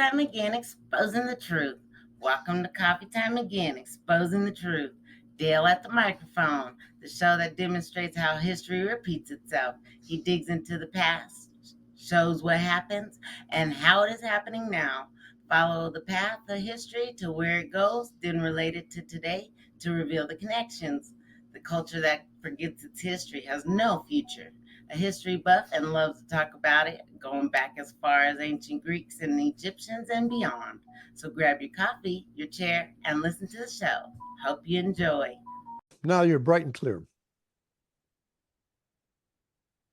Time Again, Exposing the Truth. Welcome to Coffee Time Again, Exposing the Truth. Dale at the microphone, the show that demonstrates how history repeats itself. He digs into the past, shows what happens, and how it is happening now. Follow the path of history to where it goes, then relate it to today to reveal the connections. The culture that forgets its history has no future. A history buff and loves to talk about it, going back as far as ancient Greeks and Egyptians and beyond. So grab your coffee, your chair, and listen to the show. Hope you enjoy. Now you're bright and clear.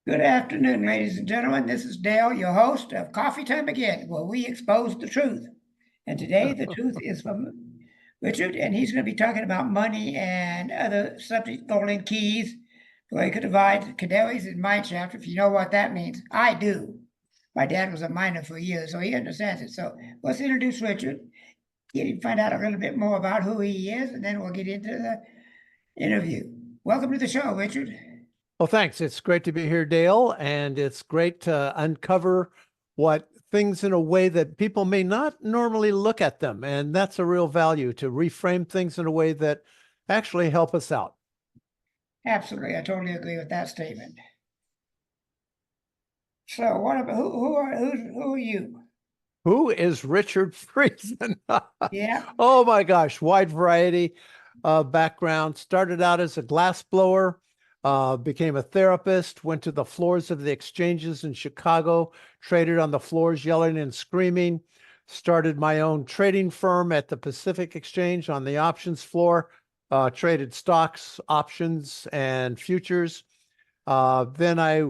Good afternoon, ladies and gentlemen. This is Dale, your host of Coffee Time Again, where we expose the truth. And today the truth is from Richard, and he's going to be talking about money and other subjects, golden keys, the way you could divide canaries in mine shaft, if you know what that means. I do. My dad was a miner for years, so he understands it. So let's introduce Richard, get him find out a little bit more about who he is, and then we'll get into the interview. Welcome to the show, Richard. Well, thanks. It's great to be here, Dale, and it's great to uncover what things in a way that people may not normally look at them. And that's a real value, to reframe things in a way that actually help us out. Absolutely. I totally agree with that statement. So what about who are you? Who is Richard Friesen? Yeah. Oh my gosh, wide variety of background. Started out as a glass blower, became a therapist, went to the floors of the exchanges in Chicago, traded on the floors yelling and screaming, started my own trading firm at the Pacific Exchange on the options floor, traded stocks, options, and futures. Then I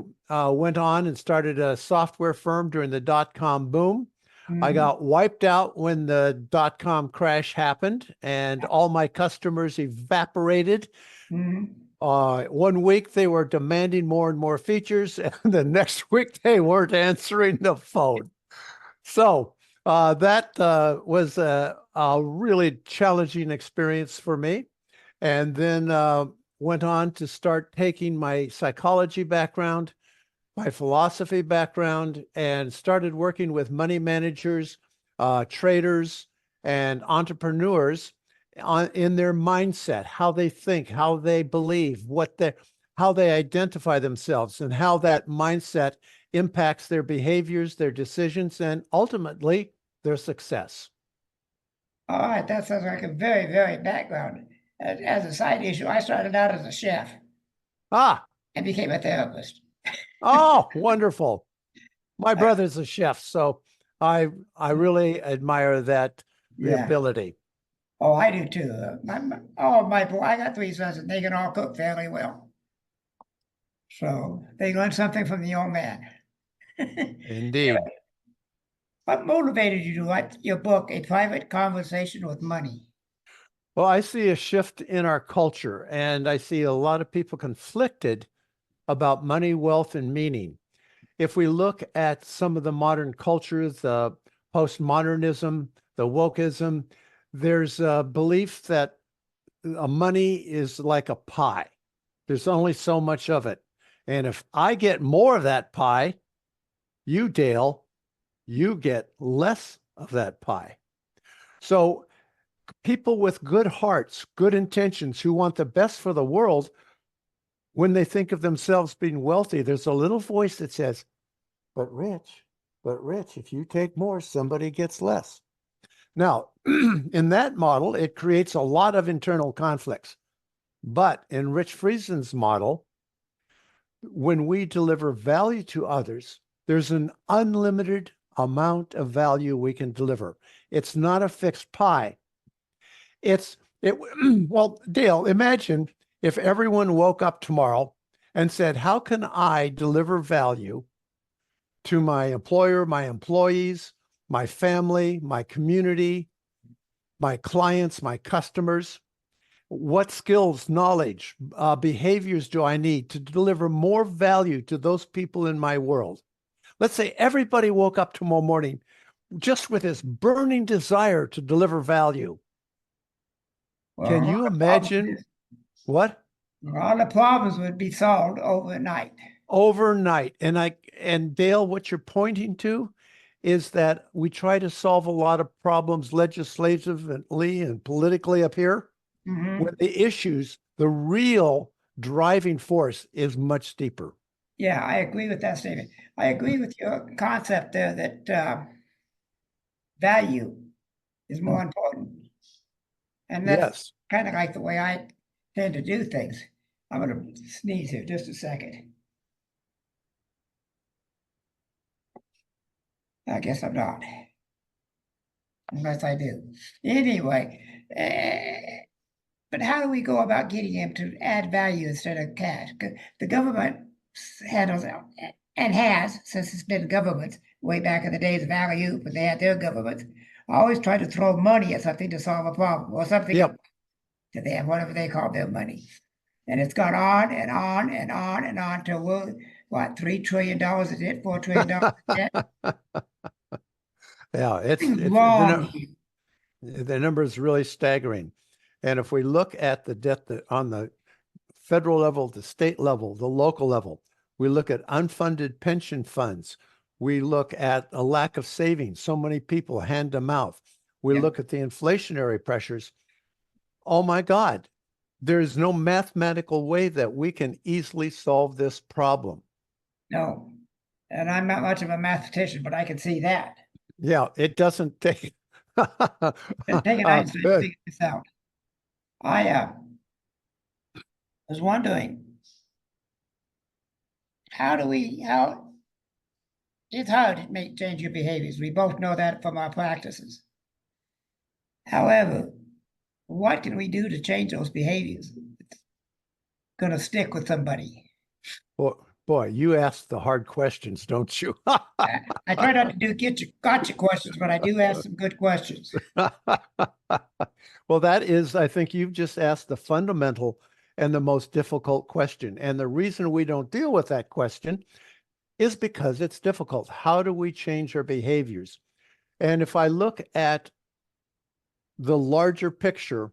went on and started a software firm during the dot-com boom. I got wiped out when the dot-com crash happened and all my customers evaporated. 1 week they were demanding more and more features, and the next week they weren't answering the phone. So that was a really challenging experience for me. And then went on to start taking my psychology background, my philosophy background, and started working with money managers, traders, and entrepreneurs in their mindset, how they think, how they believe, how they identify themselves, and how that mindset impacts their behaviors, their decisions, and ultimately their success. All right, that sounds like a very, very background. As a side issue, I started out as a chef and became a therapist. Oh, wonderful. My brother's a chef, so I really admire that ability. Oh, I do too. I got 3 sons, and they can all cook fairly well. So they learned something from the old man. Indeed. What motivated you to write your book, A Private Conversation with Money? Well, I see a shift in our culture, and I see a lot of people conflicted about money, wealth, and meaning. If we look at some of the modern cultures, the postmodernism, the wokeism, there's a belief that money is like a pie. There's only so much of it. And if I get more of that pie, you, Dale, you get less of that pie. So people with good hearts, good intentions, who want the best for the world, when they think of themselves being wealthy, there's a little voice that says, but Rich, if you take more, somebody gets less. Now, in that model, it creates a lot of internal conflicts. But in Rich Friesen's model, when we deliver value to others, there's an unlimited amount of value we can deliver. It's not a fixed pie. Well, Dale, imagine if everyone woke up tomorrow and said, how can I deliver value to my employer, my employees, my family, my community, my clients, my customers? What skills, knowledge, behaviors do I need to deliver more value to those people in my world? Let's say everybody woke up tomorrow morning just with this burning desire to deliver value. Well, can you imagine what? All the problems would be solved overnight. Overnight. And Dale, what you're pointing to is that we try to solve a lot of problems legislatively and politically up here, when the issues, the real driving force is much deeper. Yeah, I agree with that statement. I agree with your concept there that value is more important. And that's Yes. kind of like the way I tend to do things. I'm going to sneeze here just a second. I guess I'm not, unless I do. Anyway, but how do we go about getting him to add value instead of cash? The government handles and has, since it's been government way back in the days of value, but they had their government, always tried to throw money at something to solve a problem or something. Yep. That they have whatever they call their money. And it's gone on and on and on and on till we're, what, $3 trillion in debt, $4 trillion in debt? Yeah, it's wrong here. the number is really staggering. And if we look at the debt that on the federal level, the state level, the local level, we look at unfunded pension funds. We look at a lack of savings. So many people hand to mouth. We Yeah. look at the inflationary pressures. Oh my God, there is no mathematical way that we can easily solve this problem. No. And I'm not much of a mathematician, but I can see that. Yeah, it doesn't take. It's taking Einstein to figure this out. I was wondering, how it's hard to change your behaviors. We both know that from our practices. However, what can we do to change those behaviors? It's going to stick with somebody. Boy, you ask the hard questions, don't you? I try not to do gotcha questions, but I do ask some good questions. Well, that is, I think you've just asked the fundamental and the most difficult question. And the reason we don't deal with that question is because it's difficult. How do we change our behaviors? And if I look at the larger picture,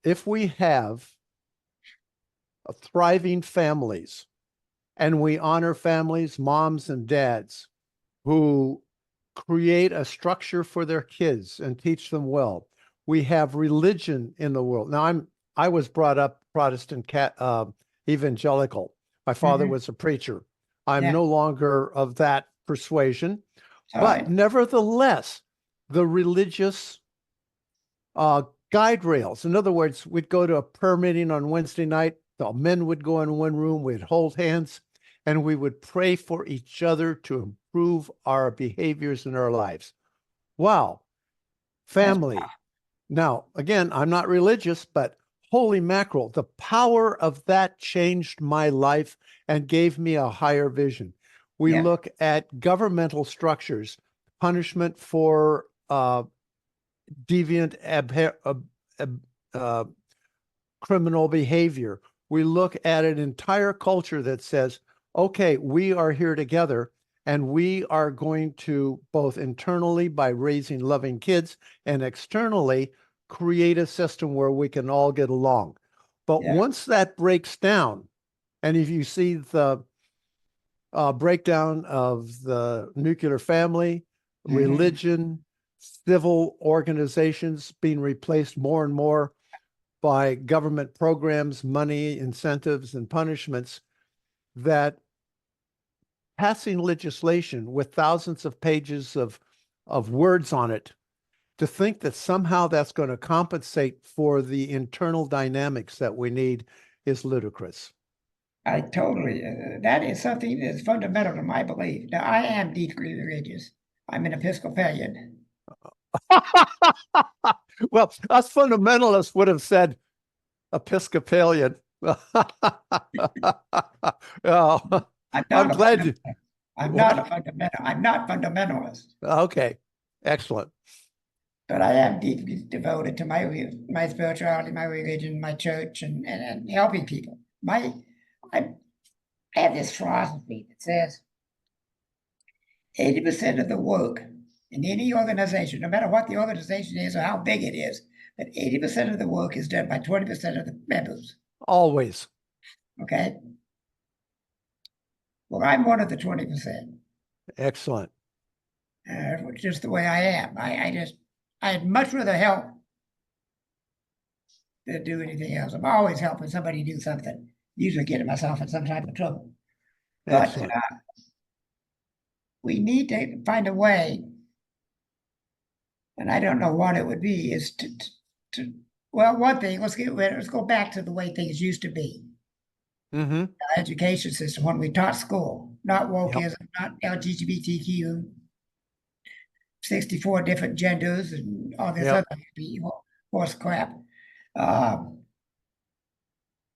if we have thriving families and we honor families, moms and dads, who create a structure for their kids and teach them well. We have religion in the world. Now, I was brought up Protestant evangelical. My father was a preacher. I'm Yeah. no longer of that persuasion, All but right. nevertheless, the religious guide rails. In other words, we'd go to a prayer meeting on Wednesday night. The men would go in one room, we'd hold hands, and we would pray for each other to improve our behaviors in our lives. Wow. Family. Now, again, I'm not religious, but holy mackerel, the power of that changed my life and gave me a higher vision. We Yeah. look at governmental structures, punishment for deviant criminal behavior. We look at an entire culture that says, okay, we are here together and we are going to both internally by raising loving kids and externally create a system where we can all get along. But Yeah. once that breaks down, and if you see the breakdown of the nuclear family, religion, civil organizations being replaced more and more by government programs, money, incentives, and punishments, that passing legislation with thousands of pages of words on it, to think that somehow that's going to compensate for the internal dynamics that we need is ludicrous. I totally, that is something that's fundamental to my belief. Now, I am deeply religious. I'm an Episcopalian. Well, us fundamentalists would have said Episcopalian. Oh, I'm I'm not a glad you. fundamentalist. I'm What? not a fundamental. I'm not fundamentalist, Okay, excellent. but I am deeply devoted to my spirituality, my religion, my church, and helping people. I have this philosophy that says 80% of the work in any organization, no matter what the organization is or how big it is, that 80% of the work is done by 20% of the members. Always. Okay. Well, I'm one of the 20%. Excellent. just the way I am. I'd much rather help than do anything else. I'm always helping somebody do something, usually getting myself in some type of trouble. But Excellent. we need to find a way, and I don't know what it would be, is to well, one thing, let's go back to the way things used to be. Mm-hmm. Our education system when we taught school, not Yep. wokeism, not LGBTQ, 64 different genders, and all this Yep. other horse crap. Um,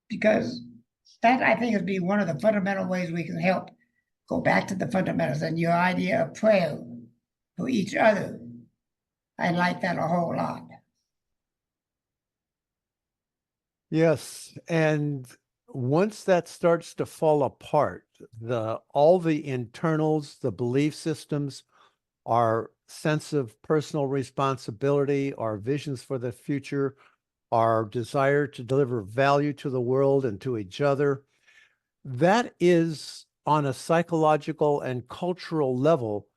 because that I think would be one of the fundamental ways we can help go back to the fundamentals and your idea of prayer for each other. I like that a whole lot. Yes. And once that starts to fall apart, all the internals, the belief systems, our sense of personal responsibility, our visions for the future, our desire to deliver value to the world and to each other, that is on a psychological and cultural level.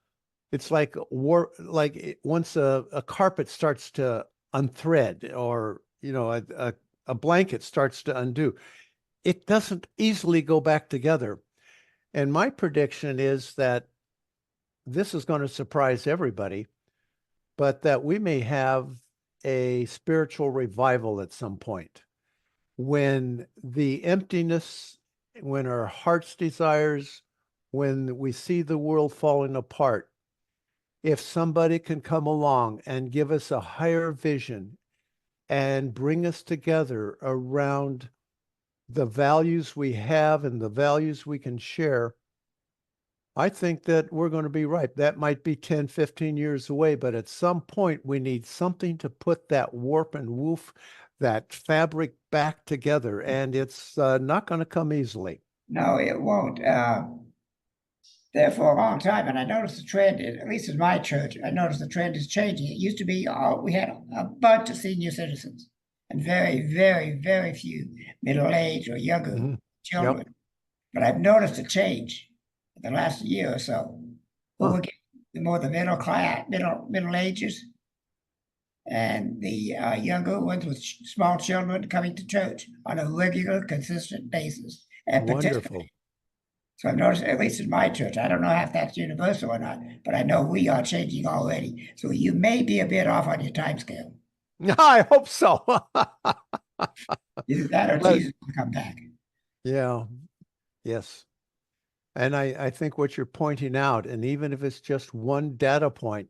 It's like once a carpet starts to unthread, or a blanket starts to undo, it doesn't easily go back together. And my prediction is that this is going to surprise everybody, but that we may have a spiritual revival at some point when the emptiness, when our heart's desires, when we see the world falling apart. If somebody can come along and give us a higher vision and bring us together around the values we have and the values we can share, I think that we're going to be right. That might be 10, 15 years away, but at some point we need something to put that warp and woof, that fabric back together. And it's not going to come easily. No, it won't. There for a long time, and I noticed the trend, at least in my church, I noticed the trend is changing. It used to be we had a bunch of senior citizens and very, very, very few middle-aged or younger Mm-hmm. Yep. children. But I've noticed a change in the last year or so. Who Huh. were getting more the middle class, middle ages, and the younger ones with small children coming to church on a regular, consistent basis and participating. Wonderful. So I've noticed, at least in my church, I don't know if that's universal or not, but I know we are changing already. So you may be a bit off on your time scale. I hope so. Either that or But Jesus will come back. yeah, yes. And I think what you're pointing out, and even if it's just one data point,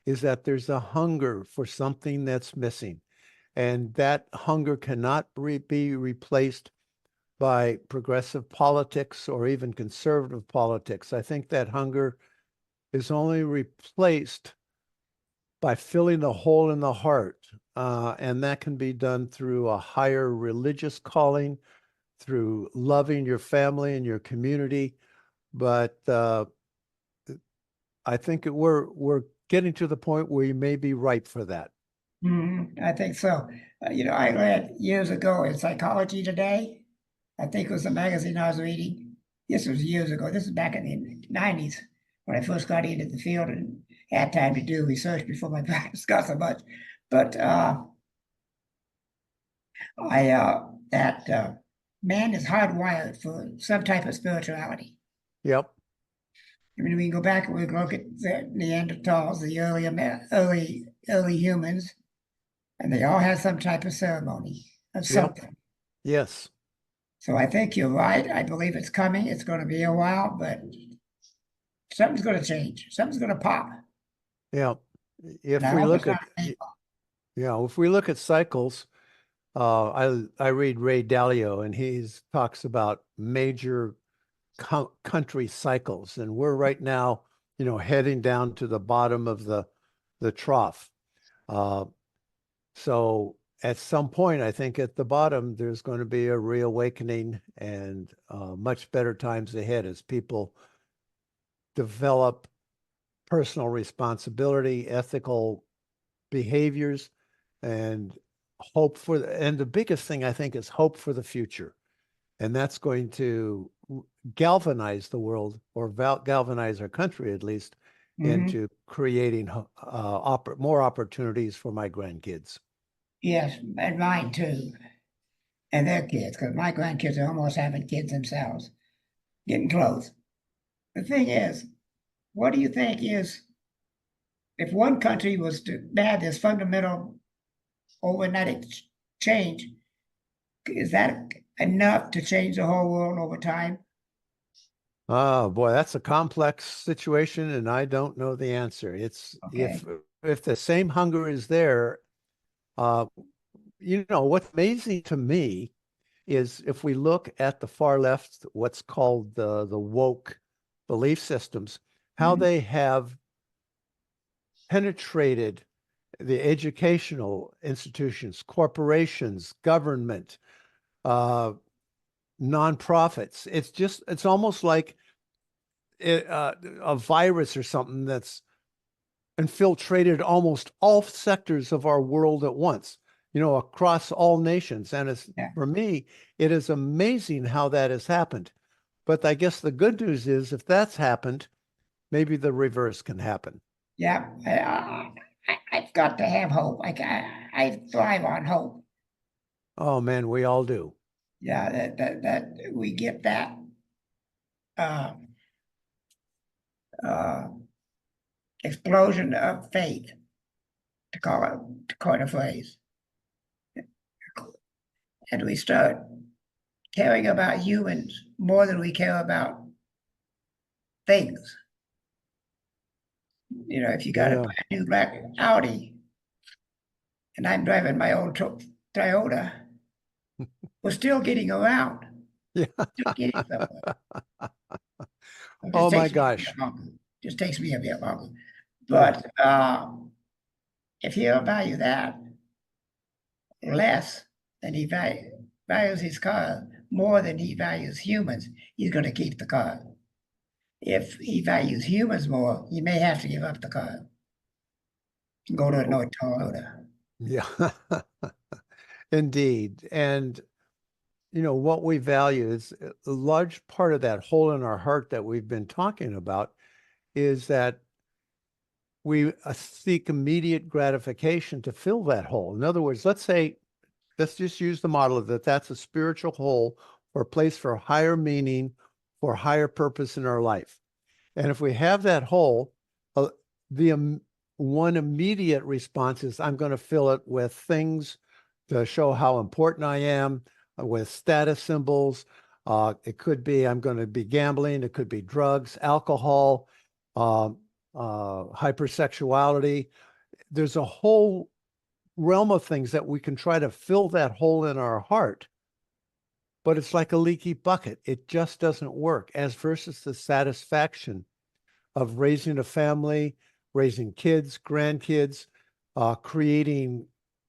is that there's a hunger for something that's missing. And that hunger cannot be replaced by progressive politics or even conservative politics. I think that hunger is only replaced by filling the hole in the heart. And that can be done through a higher religious calling, through loving your family and your community. But I think we're getting to the point where you may be ripe for that. I think so. I read years ago in Psychology Today. I think it was a magazine I was reading. This was years ago. This is back in the 90s when I first got into the field and had time to do research before my practice got so much. But that man is hardwired for some type of spirituality. Yep. I mean, we can go back and we can look at the Neanderthals, the early humans, and they all had some type of ceremony of Yep. something. Yes. So I think you're right. I believe it's coming. It's going to be a while, but something's going to change. Something's going to pop. Yeah. And If I we hope it's look at not painful. if we look at cycles, I read Ray Dalio, and he talks about major country cycles, and we're right now, heading down to the bottom of the trough. So at some point, I think at the bottom, there's going to be a reawakening and much better times ahead as people develop personal responsibility, ethical behaviors, and and the biggest thing I think is hope for the future. And that's going to galvanize the world, or galvanize our country at least, into creating more opportunities for my grandkids. Yes, and mine too, and their kids, because my grandkids are almost having kids themselves, getting close. The thing is, what do you think is, if one country was to have this fundamental overnight change, is that enough to change the whole world over time? Oh boy, that's a complex situation, and I don't know the answer. It's Okay. if the same hunger is there, what's amazing to me is if we look at the far left, what's called the woke belief systems, how they have penetrated the educational institutions, corporations, government, nonprofits. It's almost like a virus or something that's infiltrated almost all sectors of our world at once, across all nations. And for me, it is amazing how that has happened. But I guess the good news is if that's happened, maybe the reverse can happen. Yeah, I've got to have hope. I thrive on hope. Oh man, we all do. Yeah, that we get that uh, uh, explosion of faith, to coin a phrase, and we start caring about humans more than we care about things. If you got a brand new black Audi, and I'm driving my old Toyota, we're still getting around. Yeah. Still getting somewhere. Oh my gosh. Just takes me a bit longer. But if he value that less than he values his car more than he values humans, he's going to keep the car. If he values humans more, he may have to give up the car and go to a North Toyota. Yeah, indeed. And what we value is a large part of that hole in our heart that we've been talking about is that we seek immediate gratification to fill that hole. In other words, let's just use the model of that's a spiritual hole or a place for higher meaning, for higher purpose in our life. And if we have that hole, the one immediate response is I'm going to fill it with things to show how important I am, with status symbols. It could be I'm going to be gambling. It could be drugs, alcohol, hypersexuality. There's a whole realm of things that we can try to fill that hole in our heart. But it's like a leaky bucket. It just doesn't work, as versus the satisfaction of raising a family, raising kids, grandkids, creating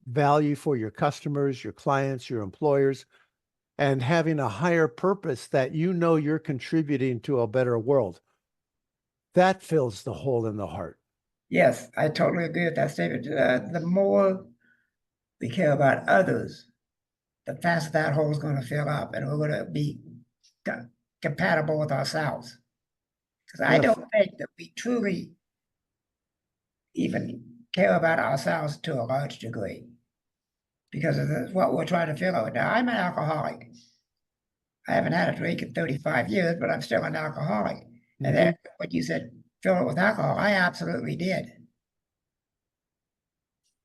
value for your customers, your clients, your employers, and having a higher purpose that you're contributing to a better world. That fills the hole in the heart. Yes, I totally agree with that statement. The more we care about others, the faster that hole is going to fill up, and we're going to be compatible with ourselves. Because I don't think that we truly even care about ourselves to a large degree, because of what we're trying to fill out. Now, I'm an alcoholic. I haven't had a drink in 35 years, but I'm still an alcoholic. Mm-hmm. And then when you said fill it with alcohol, I absolutely did.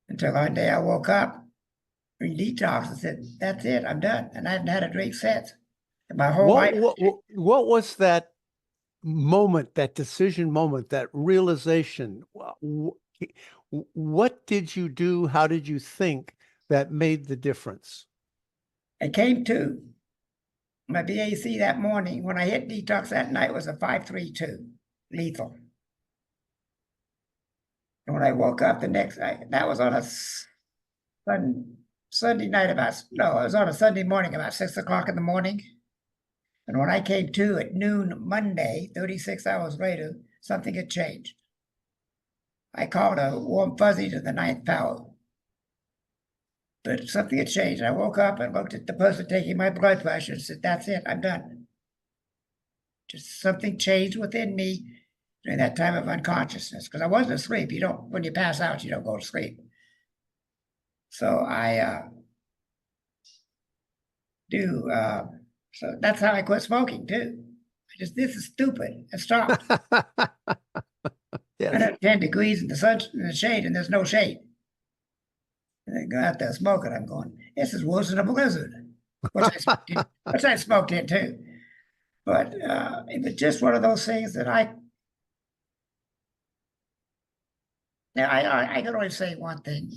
Until one day I woke up in detox and said, that's it, I'm done. And I haven't had a drink since. And my whole life. What was that moment, that decision moment, that realization? What did you do? How did you think that made the difference? I came to my BAC that morning. When I hit detox that night, was a 532, lethal. And when I woke up the next night, that was on a Sunday night it was on a Sunday morning about 6 o'clock in the morning. And when I came to at noon Monday, 36 hours later, something had changed. I called a warm fuzzy to the ninth power. But something had changed. I woke up and looked at the person taking my blood pressure and said, that's it, I'm done. Just something changed within me. during that time of unconsciousness, because I wasn't asleep. You don't, when you pass out, you don't go to sleep. So so that's how I quit smoking too. This is stupid. I stopped. Yes. 110 degrees in the sun, in the shade, and there's no shade. And I go out there smoking. I'm going, this is worse than a blizzard, which I smoked in too. But it was just one of those things that I can only say one thing.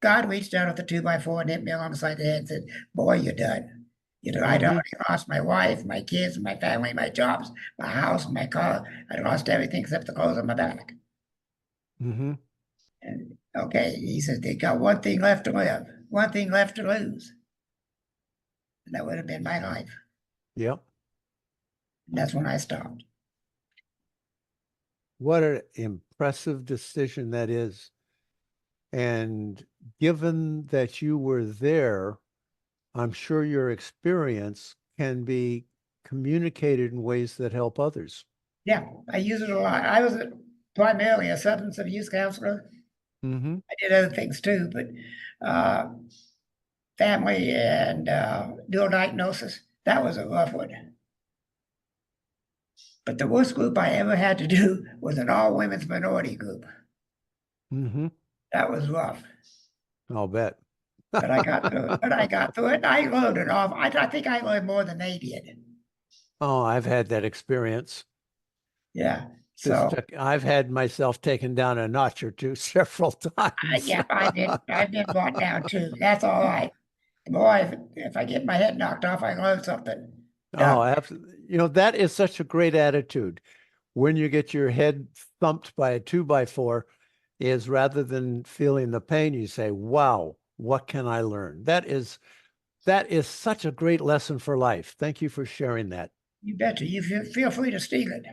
God reached out with the 2x4 and hit me alongside the head and said, boy, you're done. You know, I'd already lost my wife, my kids, my family, my jobs, my house, my car. I'd lost everything except the clothes on my back. Mm-hmm. And okay, he said, they got one thing left to live, one thing left to lose. And that would have been my life. Yep. And that's when I stopped. What an impressive decision that is. And given that you were there, I'm sure your experience can be communicated in ways that help others. Yeah, I use it a lot. I was primarily a substance abuse counselor. Mm-hmm. I did other things too, but family and dual diagnosis, that was a rough one. But the worst group I ever had to do was an all women's minority group. Mm-hmm. That was rough. I'll bet. But I got through it. But I got through it. I learned it off. I think I learned more than they did. Oh, I've had that experience. Yeah. So I've had myself taken down a notch or two several times. yeah, I've been brought down too. That's all right. Boy, if I get my head knocked off, I learn something. Oh, absolutely. You know, that is such a great attitude. When you get your head thumped by a 2x4, is rather than feeling the pain, you say, wow, what can I learn? That is such a great lesson for life. Thank you for sharing that. You betcha. You feel free to steal it.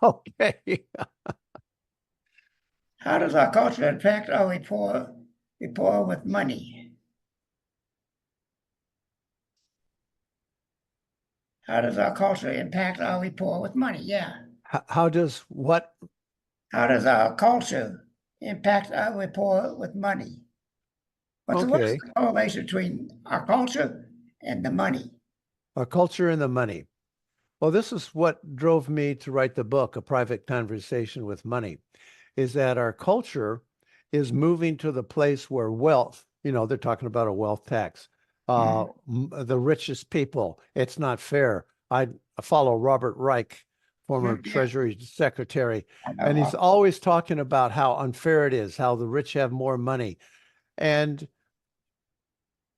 Okay. How does our culture impact our rapport with money? How does our culture impact our rapport with money? Yeah. How does what? How does our culture impact our rapport with money? What's Okay. the correlation between our culture and the money? Our culture and the money. Well, this is what drove me to write the book, A Private Conversation with Money, is that our culture is moving to the place where wealth, you know, they're talking about a wealth tax. The richest people, it's not fair. I follow Robert Reich, former Treasury Secretary, and he's always talking about how unfair it is, how the rich have more money. And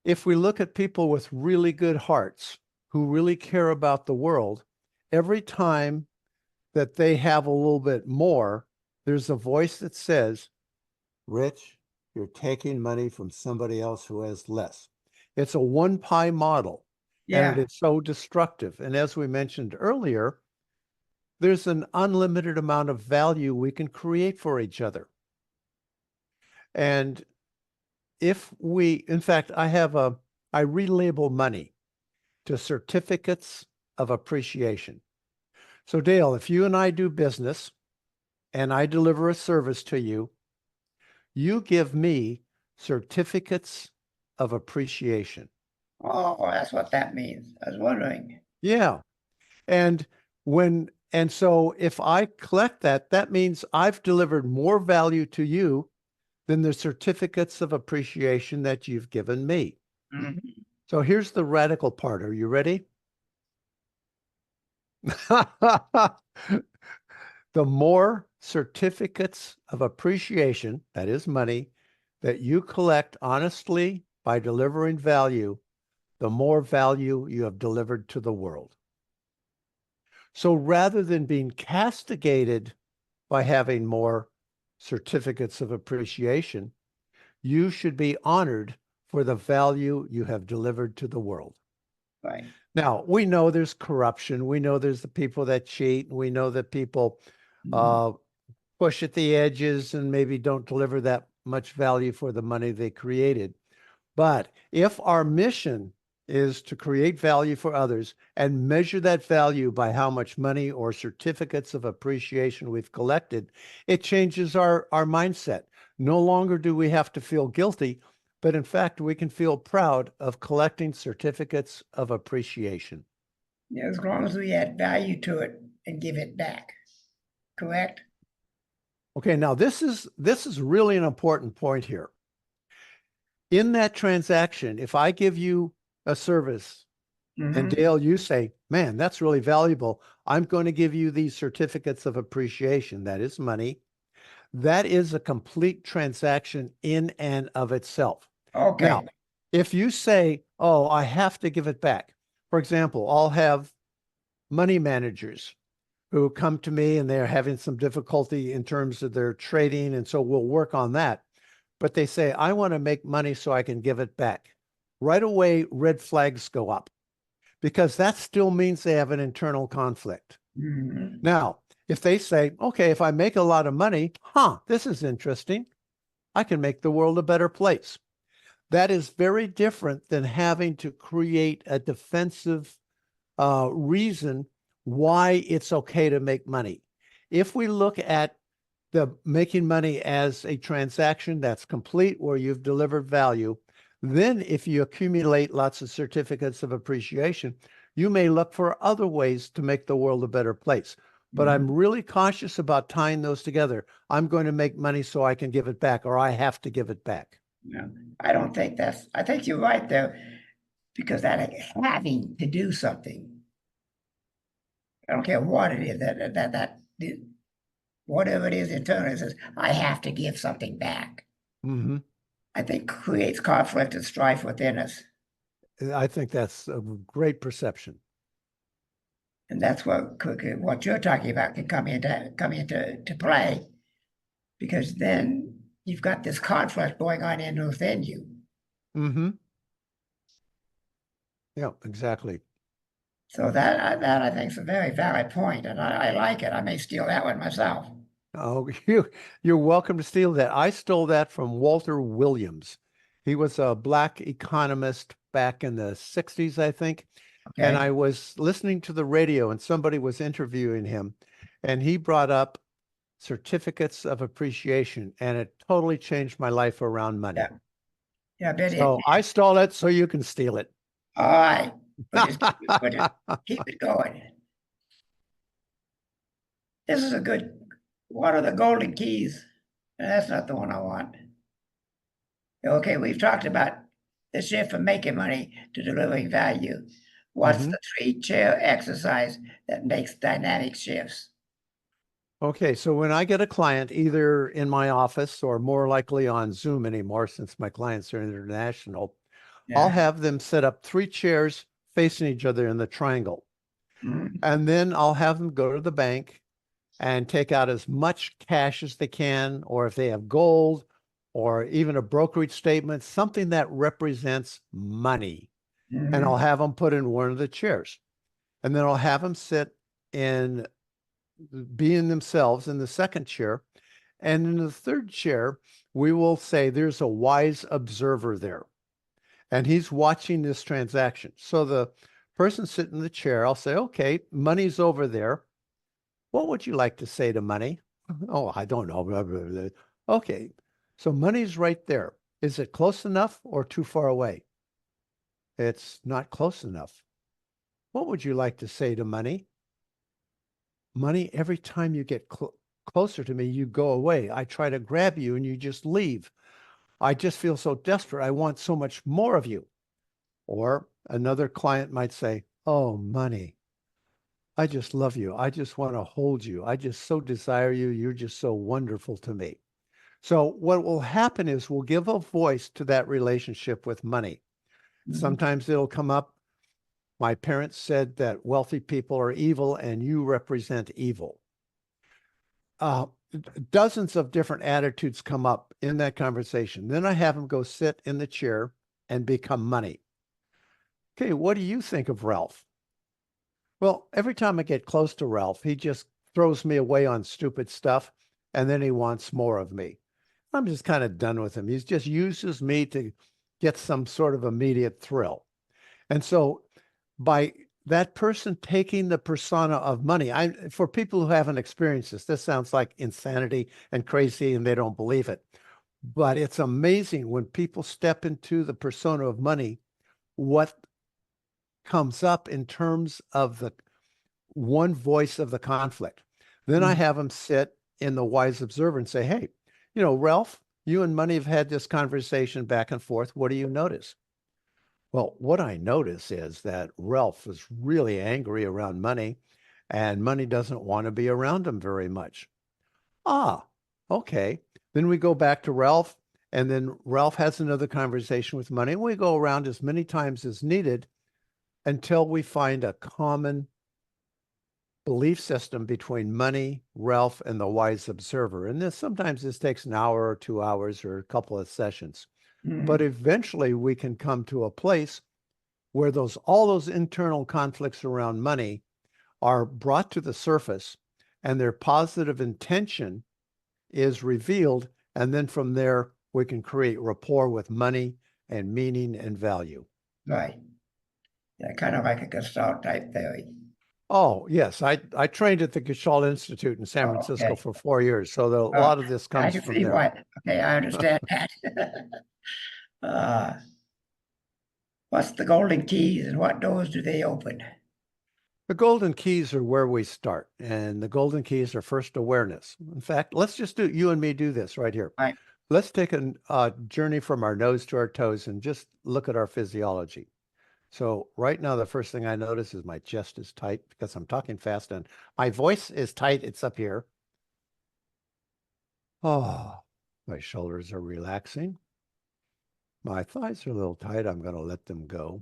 if we look at people with really good hearts who really care about the world, every time that they have a little bit more, there's a voice that says, Rich, you're taking money from somebody else who has less. It's a one pie model, and it is so destructive. And as we mentioned earlier, there's an unlimited amount of value we can create for each other. And if we, in fact, I relabel money to certificates of appreciation. So Dale, if you and I do business and I deliver a service to you, you give me certificates of appreciation. Oh, that's what that means. I was wondering. Yeah. And so if I collect that, that means I've delivered more value to you than the certificates of appreciation that you've given me. Mm-hmm. So here's the radical part. Are you ready? The more certificates of appreciation, that is money, that you collect honestly by delivering value, the more value you have delivered to the world. So rather than being castigated by having more certificates of appreciation, you should be honored for the value you have delivered to the world. Right. Now, we know there's corruption. We know there's the people that cheat. We know that people push at the edges and maybe don't deliver that much value for the money they created. But if our mission is to create value for others and measure that value by how much money or certificates of appreciation we've collected, it changes our mindset. No longer do we have to feel guilty, but in fact, we can feel proud of collecting certificates of appreciation. Yeah, as long as we add value to it and give it back. Correct? Okay, now this is really an important point here. In that transaction, if I give you a service and Dale, you say, man, that's really valuable. I'm going to give you these certificates of appreciation. That is money. That is a complete transaction in and of itself. Okay. Now, if you say, oh, I have to give it back. For example, I'll have money managers who come to me and they're having some difficulty in terms of their trading. And so we'll work on that. But they say, I want to make money so I can give it back. Right away, red flags go up because that still means they have an internal conflict. Now, if they say, okay, if I make a lot of money, this is interesting. I can make the world a better place. That is very different than having to create a defensive reason why it's okay to make money. If we look at the making money as a transaction that's complete where you've delivered value, then if you accumulate lots of certificates of appreciation, you may look for other ways to make the world a better place. But I'm really cautious about tying those together. I'm going to make money so I can give it back, or I have to give it back. No, I don't think I think you're right there, because that having to do something, I don't care what it is, whatever it is internally says, I have to give something back. Mm-hmm. I think creates conflict and strife within us. I think that's a great perception. And that's what you're talking about can come into play, because then you've got this conflict going on within you. Mm-hmm. Yeah, exactly. So that I think is a very valid point, and I like it. I may steal that one myself. Oh, you're welcome to steal that. I stole that from Walter Williams. He was a black economist back in the 60s, I think. Okay. And I was listening to the radio and somebody was interviewing him and he brought up certificates of appreciation and it totally changed my life around money. Yeah, I bet So I stole it so you can steal it. All right. But just keep it going. This is a good, what are the golden keys? That's not the one I want. Okay, we've talked about the shift from making money to delivering value. What's the 3-chair exercise that makes dynamic shifts? Okay, so when I get a client either in my office or more likely on Zoom anymore, since my clients are international, I'll have them set up 3 chairs facing each other in the triangle. And then I'll have them go to the bank and take out as much cash as they can, or if they have gold or even a brokerage statement, something that represents money. And I'll have them put in one of the chairs. And then I'll have them sit in being themselves in the second chair. And in the third chair, we will say there's a wise observer there. And he's watching this transaction. So the person sitting in the chair, I'll say, okay, money's over there. What would you like to say to money? Oh, I don't know. Okay, so money's right there. Is it close enough or too far away? It's not close enough. What would you like to say to money? Money, every time you get closer to me, you go away. I try to grab you and you just leave. I just feel so desperate. I want so much more of you. Or another client might say, oh, money, I just love you. I just want to hold you. I just so desire you. You're just so wonderful to me. So what will happen is we'll give a voice to that relationship with money. Sometimes it'll come up. My parents said that wealthy people are evil and you represent evil. Dozens of different attitudes come up in that conversation. Then I have them go sit in the chair and become money. Okay, what do you think of Ralph? Well, every time I get close to Ralph, he just throws me away on stupid stuff, and then he wants more of me. I'm just kind of done with him. He just uses me to get some sort of immediate thrill. And so by that person taking the persona of money, for people who haven't experienced this sounds like insanity and crazy and they don't believe it. But it's amazing when people step into the persona of money, what comes up in terms of the one voice of the conflict. Then I have them sit in the wise observer and say, hey, Ralph, you and money have had this conversation back and forth. What do you notice? Well, what I notice is that Ralph is really angry around money, and money doesn't want to be around him very much. Ah, okay. Then we go back to Ralph, and then Ralph has another conversation with money. We go around as many times as needed until we find a common belief system between money, Ralph, and the wise observer. And sometimes this takes an hour or 2 hours or a couple of sessions. But eventually we can come to a place where all those internal conflicts around money are brought to the surface and their positive intention is revealed. And then from there, we can create rapport with money and meaning and value. Right. Yeah, kind of like a Gestalt type theory. Oh, yes. I trained at the Gestalt Institute in San Francisco for 4 years. So a lot of this I comes can from see there. why. Okay, I understand that. What's the golden keys and what doors do they open? The golden keys are where we start. And the golden keys are first awareness. In fact, let's just you and me do this right here. Right. Let's take a journey from our nose to our toes and just look at our physiology. So right now, the first thing I notice is my chest is tight because I'm talking fast and my voice is tight. It's up here. Oh, my shoulders are relaxing. My thighs are a little tight. I'm going to let them go.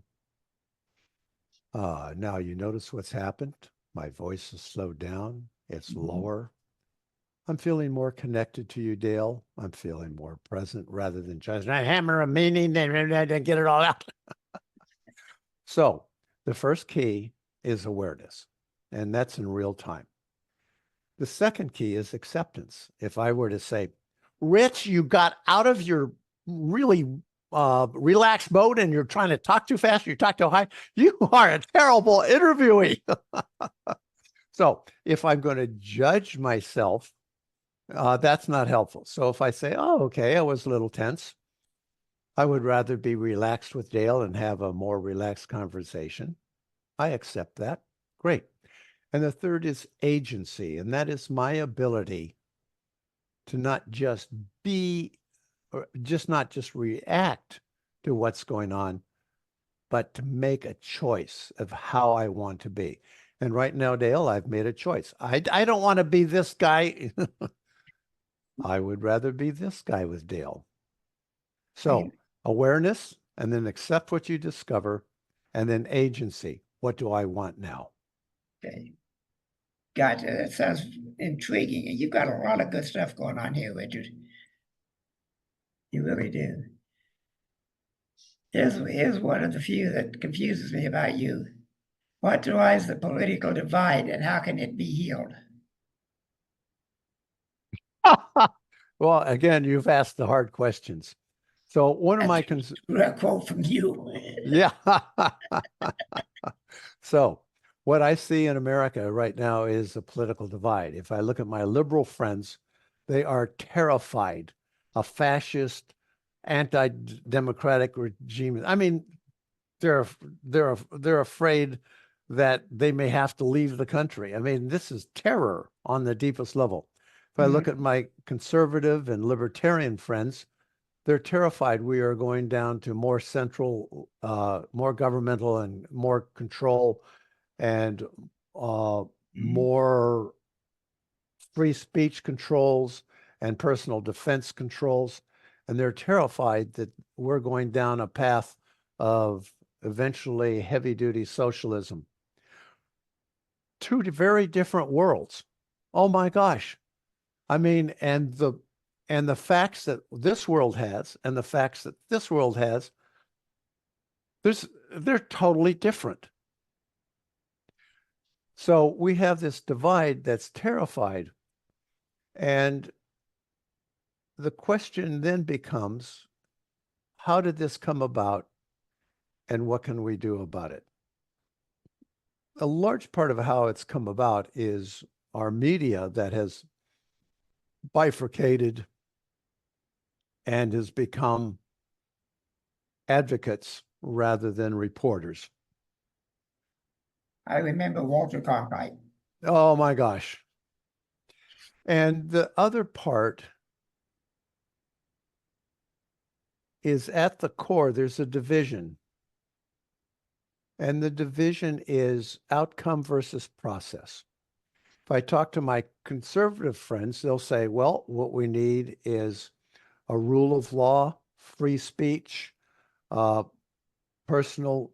Now you notice what's happened. My voice is slowed down. It's lower. I'm feeling more connected to you, Dale. I'm feeling more present rather than just I hammer a meaning and get it all out. So the first key is awareness, and that's in real time. The second key is acceptance. If I were to say, Rich, you got out of your really relaxed mode and you're trying to talk too fast, you talk too high, you are a terrible interviewee. So if I'm going to judge myself, that's not helpful. So if I say, oh, okay, I was a little tense, I would rather be relaxed with Dale and have a more relaxed conversation. I accept that. Great. And the third is agency, and that is my ability to not just not just react to what's going on, but to make a choice of how I want to be. And right now, Dale, I've made a choice. I don't want to be this guy. I would rather be this guy with Dale. So awareness, and then accept what you discover, and then agency. What do I want now? Okay. Gotcha. That sounds intriguing. And you've got a lot of good stuff going on here, Richard. You really do. Here's one of the few that confuses me about you. What drives the political divide and how can it be healed? Well, again, you've asked the hard questions. So one of my a quote from you. Yeah. So what I see in America right now is a political divide. If I look at my liberal friends, they are terrified of fascist, anti-democratic regime. I mean, they're afraid that they may have to leave the country. I mean, this is terror on the deepest level. If I look at my conservative and libertarian friends, they're terrified we are going down to more central, more governmental and more control and more free speech controls and personal defense controls. And they're terrified that we're going down a path of eventually heavy duty socialism. Two very different worlds. Oh my gosh. I mean, and the facts that this world has and the facts that this world has, they're totally different. So we have this divide that's terrified. And the question then becomes, how did this come about? and what can we do about it? A large part of how it's come about is our media that has bifurcated and has become advocates rather than reporters. I remember Walter Cronkite. Oh my gosh. And the other part is at the core, there's a division. And the division is outcome versus process. If I talk to my conservative friends, they'll say, well, what we need is a rule of law, free speech, personal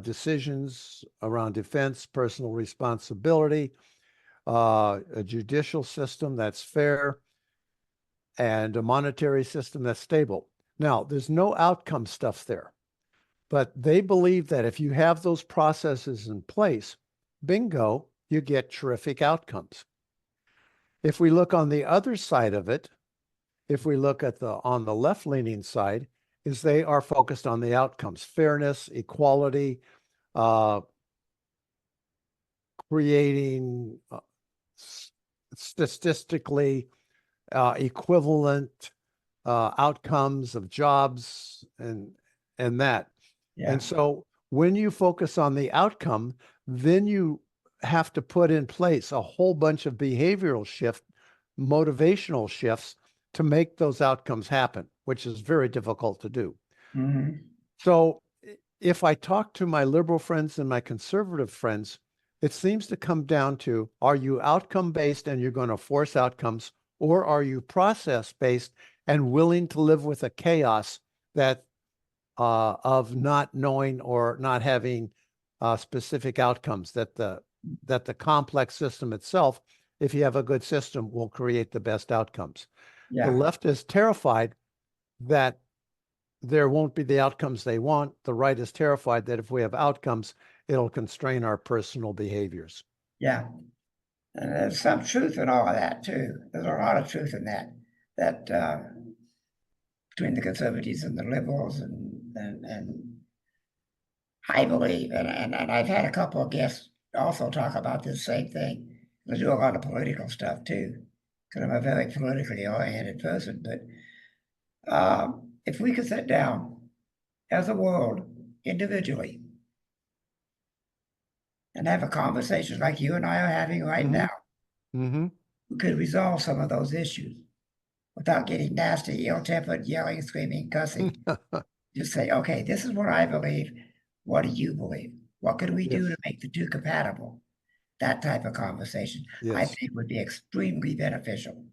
decisions around defense, personal responsibility, a judicial system that's fair, and a monetary system that's stable. Now, there's no outcome stuff there, but they believe that if you have those processes in place, bingo, you get terrific outcomes. If we look on the other side of it, if we look at on the left-leaning side, is they are focused on the outcomes, fairness, equality, creating statistically equivalent outcomes of jobs and that. Yeah. And so when you focus on the outcome, then you have to put in place a whole bunch of behavioral motivational shifts to make those outcomes happen, which is very difficult to do. Mhm. So if I talk to my liberal friends and my conservative friends, it seems to come down to, are you outcome-based and you're going to force outcomes, or are you process-based and willing to live with a chaos that of not knowing or not having specific outcomes, that the complex system itself, if you have a good system, will create the best outcomes. The Yeah. left is terrified that there won't be the outcomes they want. The right is terrified that if we have outcomes, it'll constrain our personal behaviors. Yeah. And there's some truth in all of that too. There's a lot of truth in that. Between the conservatives and the liberals, and I believe, and I've had a couple of guests also talk about this same thing. I do a lot of political stuff too, because I'm a very politically oriented person. But if we could sit down as a world individually and have a conversation like you and I are having right now, we could resolve some of those issues without getting nasty, ill-tempered, yelling, screaming, cussing. Just say, okay, this is what I believe. What do you believe? What could we do Yes. to make the two compatible? That type of conversation, I Yes. think, would be extremely beneficial.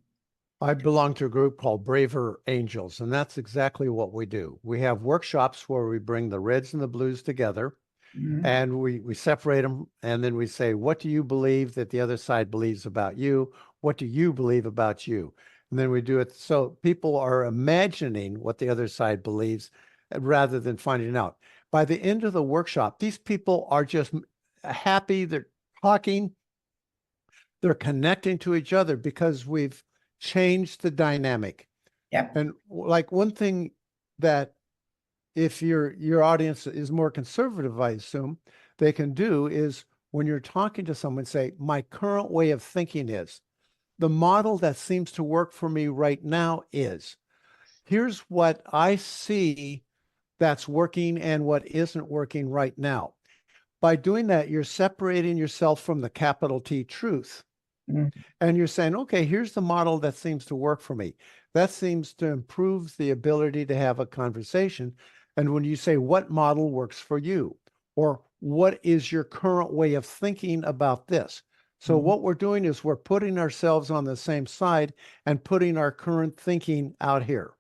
I belong to a group called Braver Angels, and that's exactly what we do. We have workshops where we bring the reds and the blues together, Mhm. and we separate them, and then we say, what do you believe that the other side believes about you? What do you believe about you? And then we do it so people are imagining what the other side believes rather than finding out. By the end of the workshop, these people are just happy. They're talking, they're connecting to each other because we've changed the dynamic. Yep. And like one thing that if your audience is more conservative, I assume, they can do is when you're talking to someone, say, my current way of thinking is, the model that seems to work for me right now is, here's what I see that's working and what isn't working right now. By doing that, you're separating yourself from the capital T truth. Mhm. And you're saying, okay, here's the model that seems to work for me. That seems to improve the ability to have a conversation. And when you say, what model works for you? Or what is your current way of thinking about this? So Mhm. what we're doing is we're putting ourselves on the same side and putting our current thinking out here.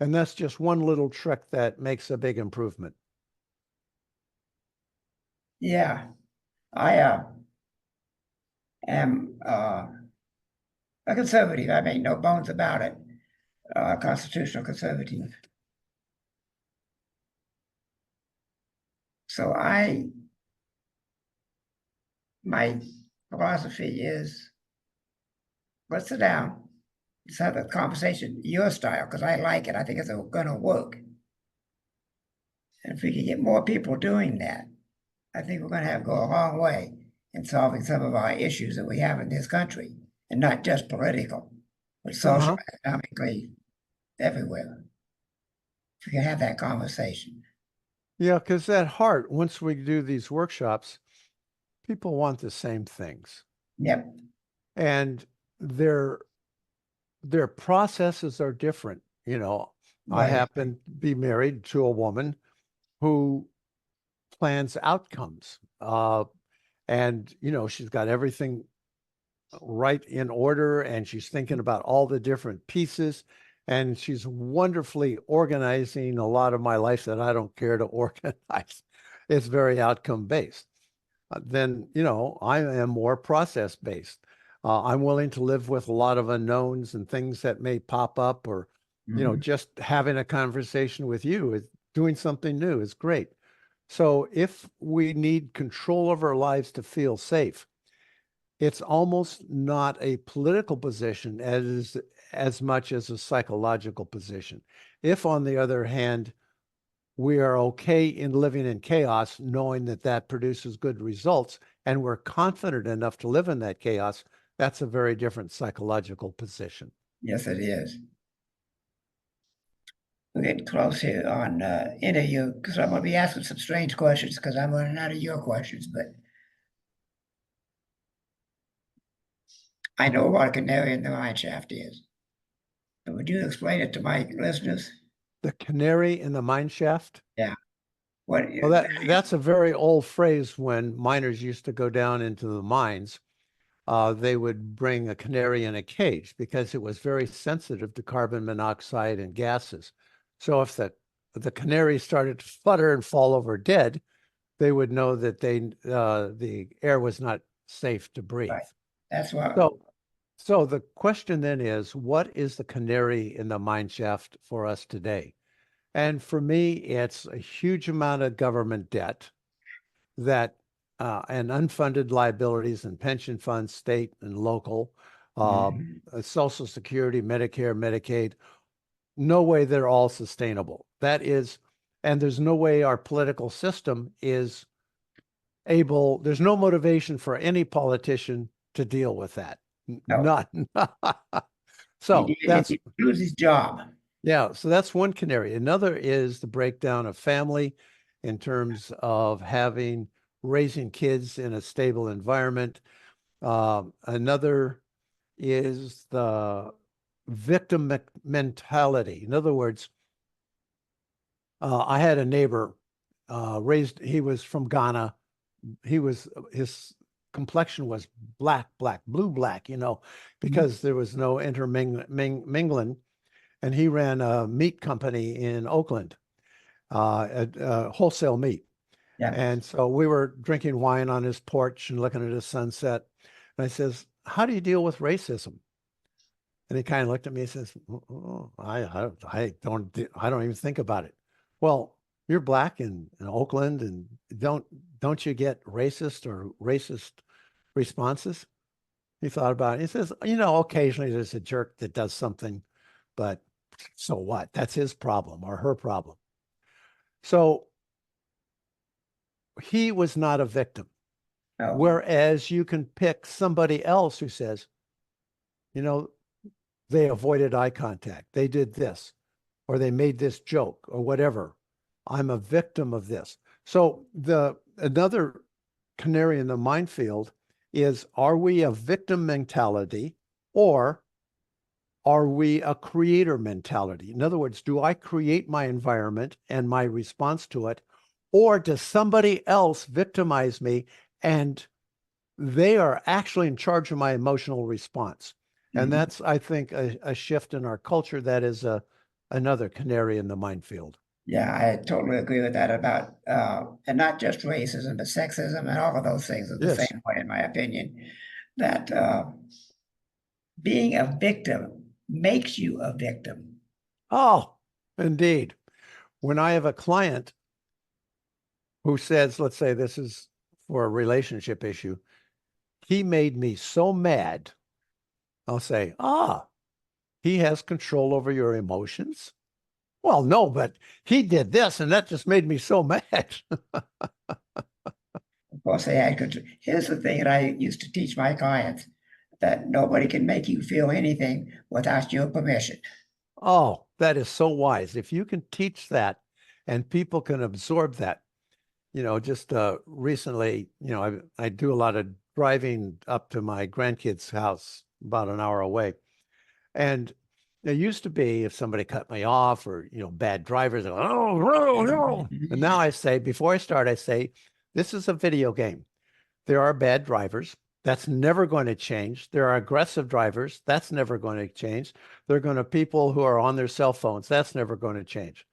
And that's just one little trick that makes a big improvement. Yeah. I am a conservative. I make no bones about it. Constitutional conservative. So my philosophy is, let's sit down, let's have a conversation your style, because I like it. I think it's going to work. And if we can get more people doing that, I think we're going to go a long way in solving some of our issues that we have in this country, and not just political, but social, economically, everywhere. If we can have that conversation. Yeah, because at heart, once we do these workshops, people want the same things. Yep. And their processes are different. You know, I Right. happen to be married to a woman who plans outcomes. And, you know, she's got everything right in order and she's thinking about all the different pieces. And she's wonderfully organizing a lot of my life that I don't care to organize. It's very outcome based. Then, you know, I am more process based. I'm willing to live with a lot of unknowns and things that may pop up, or, you know, just having a conversation with you is doing something new is great. So if we need control of our lives to feel safe, it's almost not a political position as much as a psychological position. If, on the other hand, we are okay in living in chaos, knowing that that produces good results, and we're confident enough to live in that chaos, that's a very different psychological position. Yes, it is. We're getting close here on interview, because I'm going to be asking some strange questions because I'm running out of your questions, but I know what a canary in the mine shaft is. But would you explain it to my listeners? The canary in the mine shaft? Yeah. What? Well, that's a very old phrase. When miners used to go down into the mines, they would bring a canary in a cage because it was very sensitive to carbon monoxide and gases. So if the canary started to flutter and fall over dead, they would know that the air was not safe to breathe. Right. That's what. So the question then is, what is the canary in the mine shaft for us today? And for me, it's a huge amount of government debt that and unfunded liabilities and pension funds, state and local, Social Security, Medicare, Medicaid. No way they're all sustainable. That is, and there's no way our political system is able, there's no motivation for any politician to deal with that. No. None. So that's lose his job. Yeah, so that's one canary. Another is the breakdown of family in terms of raising kids in a stable environment. Another is the victim mentality. In other words, I had a neighbor he was from Ghana. His complexion was black, blue, black, you know, because there was no intermingling. And he ran a meat company in Oakland, wholesale meat. Yeah. And so we were drinking wine on his porch and looking at the sunset. And I says, "How do you deal with racism?" And he kind of looked at me and says, I don't even think about it. Well, you're black in Oakland, and don't you get racist responses? He thought about it. He says, you know, occasionally there's a jerk that does something, but so what? That's his problem or her problem. So he was not a victim. No. Whereas you can pick somebody else who says, you know, they avoided eye contact, they did this, or they made this joke or whatever. I'm a victim of this. So another canary in the minefield is, are we a victim mentality, or are we a creator mentality? In other words, do I create my environment and my response to it, or does somebody else victimize me and they are actually in charge of my emotional response? And that's, I think, a shift in our culture that is another canary in the minefield. Yeah, I totally agree with that about, and not just racism, but sexism and all of those things are the same way, in my opinion, that being a victim makes you a victim. Oh, indeed. When I have a client who says, let's say this is for a relationship issue, he made me so mad, I'll say, he has control over your emotions. Well, no, but he did this, and that just made me so mad. Of course, they had control. Here's the thing that I used to teach my clients, that nobody can make you feel anything without your permission. Oh, that is so wise. If you can teach that and people can absorb that, just recently, I do a lot of driving up to my grandkids' house about an hour away. And there used to be, if somebody cut me off or, bad drivers, oh, no, no. And now I say, before I start, I say, this is a video game. There are bad drivers. That's never going to change. There are aggressive drivers. That's never going to change. There are going to people who are on their cell phones. That's never going to change.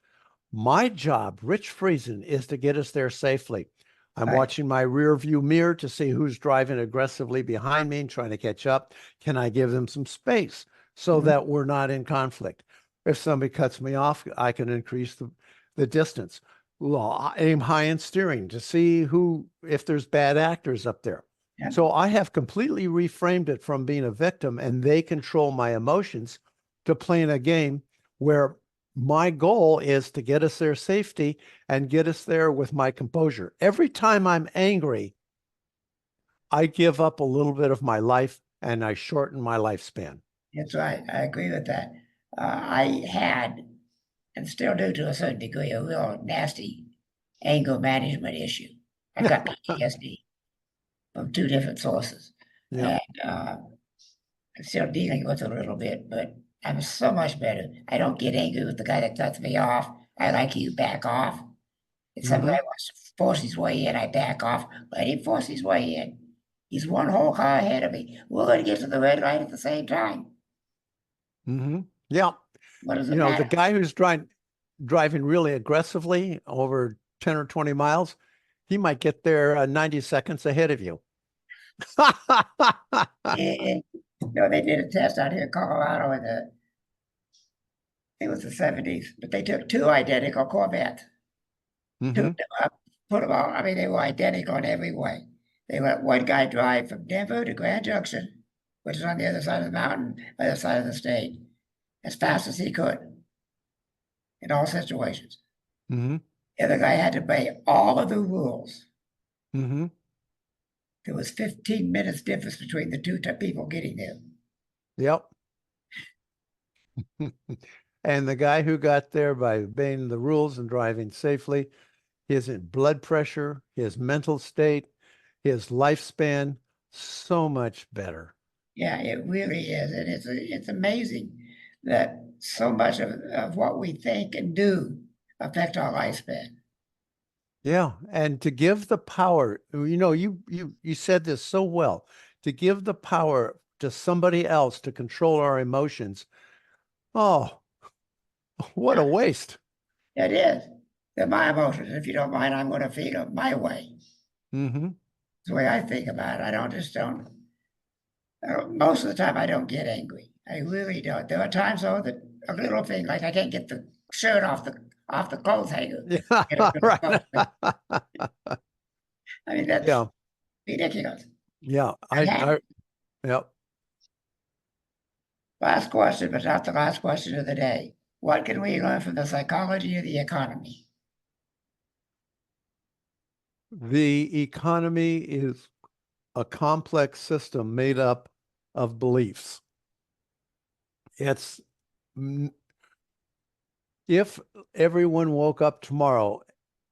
My job, Rich Friesen, is to get us there safely. I'm Right. watching my rear view mirror to see who's driving aggressively behind me and trying to catch up. Can I give them some space so Mhm. that we're not in conflict? If somebody cuts me off, I can increase the distance. Well, aim high in steering to see if there's bad actors up there. Yeah. So I have completely reframed it from being a victim and they control my emotions to playing a game where my goal is to get us there safety and get us there with my composure. Every time I'm angry, I give up a little bit of my life and I shorten my lifespan. That's right. I agree with that. I had, and still do to a certain degree, a real nasty anger management issue. I got PTSD from two different sources. Yeah. And I'm still dealing with it a little bit, but I'm so much better. I don't get angry with the guy that cuts me off. I like you back off. If some Mm-hmm. guy wants to force his way in, I back off. Let him force his way in. He's one whole car ahead of me. We're going to get to the red light at the same time. Mm-hmm. Yeah. What does it The matter? guy who's driving really aggressively over 10 or 20 miles, he might get there 90 seconds ahead of you. And, they did a test out here in Colorado in it was the 70s, but they took two identical Corvettes. Mm-hmm. Put them all, I mean, they were identical in every way. They let one guy drive from Denver to Grand Junction, which is on the other side of the mountain, other side of the state, as fast as he could in all situations. Mm-hmm. The other guy had to obey all of the rules. Mm-hmm. There was 15 minutes difference between the two people getting there. Yep. And the guy who got there by obeying the rules and driving safely, his blood pressure, his mental state, his lifespan, so much better. Yeah, it really is. And it's amazing that so much of what we think and do affect our lifespan. Yeah. And to give the power, you said this so well, to give the power to somebody else to control our emotions. Oh, what a waste. It is. They're my emotions. If you don't mind, I'm going to feed them my way. Mm-hmm. It's the way I think about it. I don't. Most of the time, I don't get angry. I really don't. There are times though that a little thing like I can't get the shirt off the clothes hanger. Yeah, right. I mean that's Yeah. ridiculous. Yeah. Yeah. Last question, but not the last question of the day. What can we learn from the psychology of the economy? The economy is a complex system made up of beliefs. It's if everyone woke up tomorrow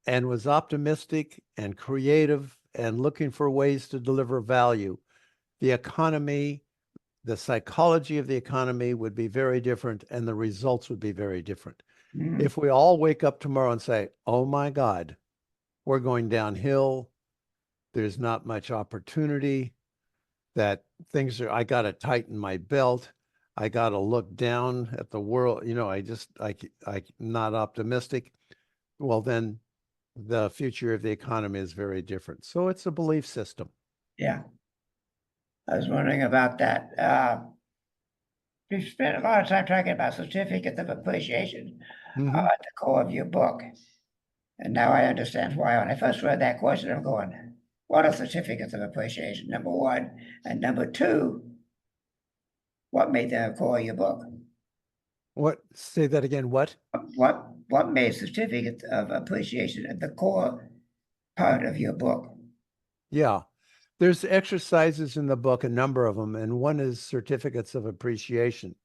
and was optimistic and creative and looking for ways to deliver value, the economy, the psychology of the economy would be very different and the results would be very different. Mm, If we all wake up tomorrow and say, oh my God, we're going downhill, there's not much opportunity, that I got to tighten my belt. I got to look down at the world. I'm not optimistic. Well, then the future of the economy is very different. So it's a belief system. yeah, I was wondering about that. You spent a lot of time talking about certificates of appreciation Mm-hmm. at the core of your book. And now I understand why. When I first read that question, I'm going, what are certificates of appreciation? Number one. And number two, what made them core of your book? What? Say that again. What? What made certificate of appreciation the core part of your book? Yeah. There's exercises in the book, a number of them, and one is certificates of appreciation.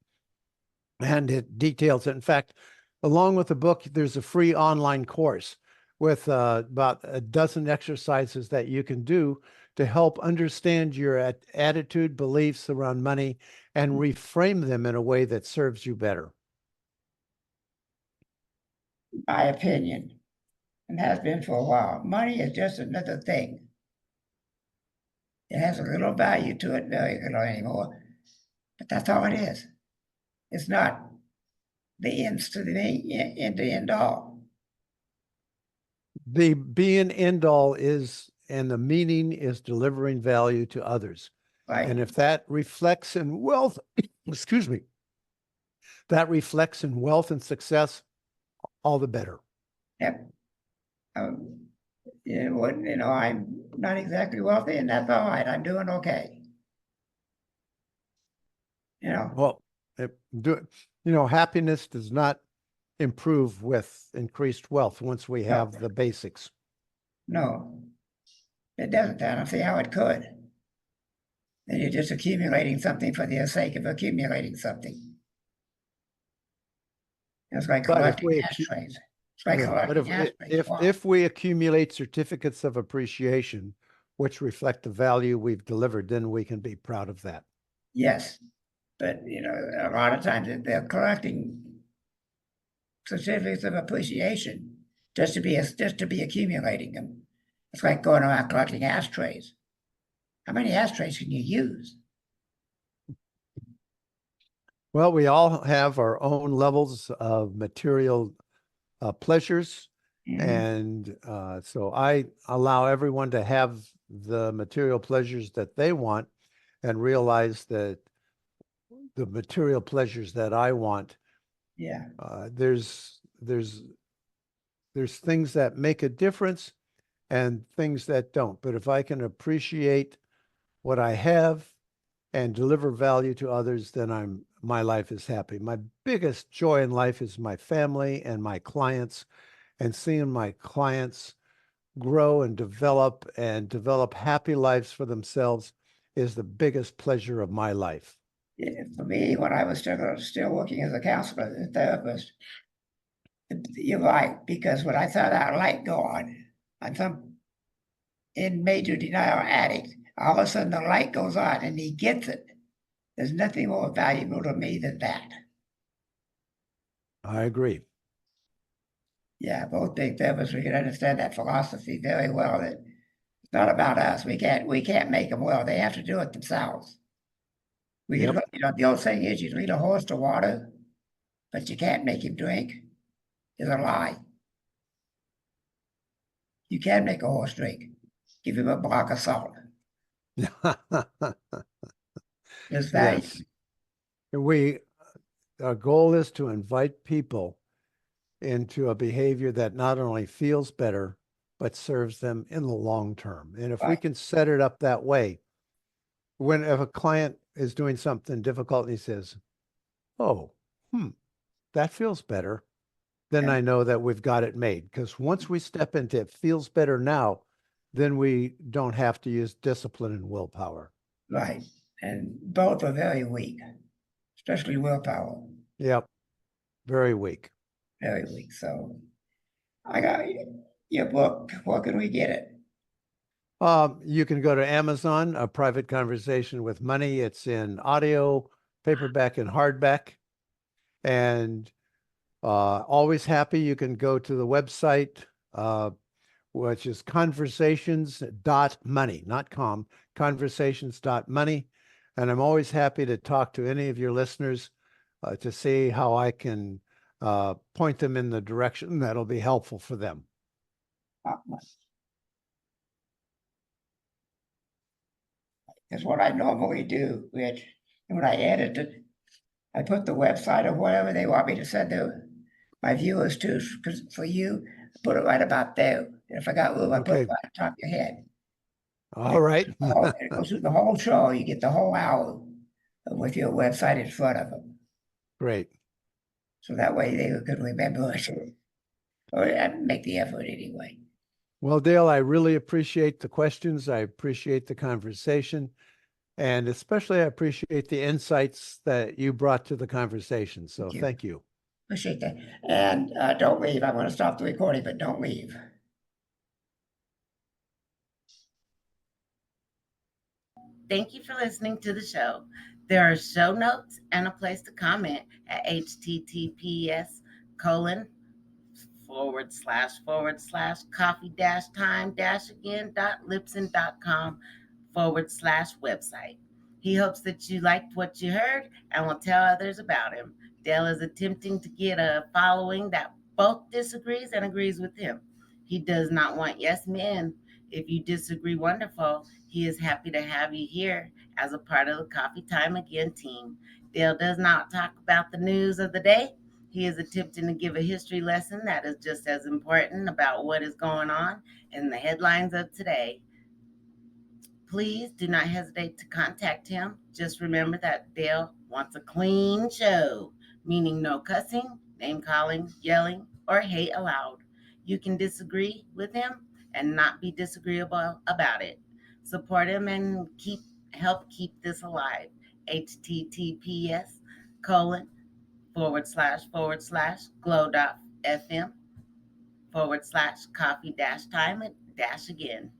And it details it. In fact, along with the book, there's a free online course with about a dozen exercises that you can do to help understand your attitude, beliefs around money, and reframe them in a way that serves you better. My opinion, and has been for a while, money is just another thing. It has a little value to it, very little anymore, but that's all it is. It's not the ends to the end all. The being end all is, and the meaning is delivering value to others. Right? And if that reflects in wealth, excuse me, that reflects in wealth and success, all the better. Yep. I'm not exactly wealthy, and that's all right. I'm doing okay. Well, happiness does not improve with increased wealth once we have the basics. No, it doesn't. I don't see how it could. Then you're just accumulating something for the sake of accumulating something. It's like But if collecting ashtrays. It's like but collecting ashtrays. if we accumulate certificates of appreciation, which reflect the value we've delivered, then we can be proud of that. Yes, but a lot of times they're collecting certificates of appreciation just to be accumulating them. It's like going around collecting ashtrays. How many ashtrays can you use? Well, we all have our own levels of material pleasures. And so I allow everyone to have the material pleasures that they want and realize that the material pleasures that I want, there's things that make a difference and things that don't. But if I can appreciate what I have and deliver value to others, then my life is happy. My biggest joy in life is my family and my clients, and seeing my clients grow and develop happy lives for themselves is the biggest pleasure of my life. For me, when I was still working as a counselor and therapist, you're right, because when I saw that light go on some in major denial addict, all of a sudden the light goes on and he gets it. There's nothing more valuable to me than that. I agree. Yeah, both big therapists, we can understand that philosophy very well. That it's not about us. We can't make them well. They have to do it themselves. The old saying is you lead a horse to water, but you can't make him drink, is a lie. You can make a horse drink. Give him a block of salt. There's value. Yes. Our goal is to invite people into a behavior that not only feels better, but serves them in the long term. And if we can set it up that way, if a client is doing something difficult and he says, oh, that feels better, then I know that we've got it made. Because once we step into it feels better now, then we don't have to use discipline and willpower. Right. And both are very weak, especially willpower. Yep. Very weak. Very weak. So I got your book. Where can we get it? You can go to Amazon, A Private Conversation with Money. It's in audio, paperback, and hardback. And always happy, you can go to the website, which is conversations.money, not com, conversations.money. And I'm always happy to talk to any of your listeners to see how I can point them in the direction that'll be helpful for them. That's what I normally do, Rich. And when I edit it, I put the website or whatever they want me to send to my viewers to, because for you, I put it right about there. And if I got room, I put it right on top of your head. All right. It goes through the whole show. You get the whole hour with your website in front of them. Great. So that way they could remember us or make the effort anyway. Well, Dale, I really appreciate the questions. I appreciate the conversation. And especially I appreciate the insights that you brought to the conversation. So Thank you. thank you. Appreciate that. And don't leave. I'm going to stop the recording, but don't leave. Thank you for listening to the show. There are show notes and a place to comment at https:// coffee time again.libsyn.com/website. He hopes that you liked what you heard and will tell others about him. Dale is attempting to get a following that both disagrees and agrees with him. He does not want yes men. If you disagree, wonderful. He is happy to have you here as a part of the Coffee Time Again team. Dale does not talk about the news of the day. He is attempting to give a history lesson that is just as important about what is going on in the headlines of today. Please do not hesitate to contact him. Just remember that Dale wants a clean show, meaning no cussing, name calling, yelling, or hate allowed. You can disagree with him and not be disagreeable about it. Support him and help keep this alive. https colon / glow.fm / coffee time again.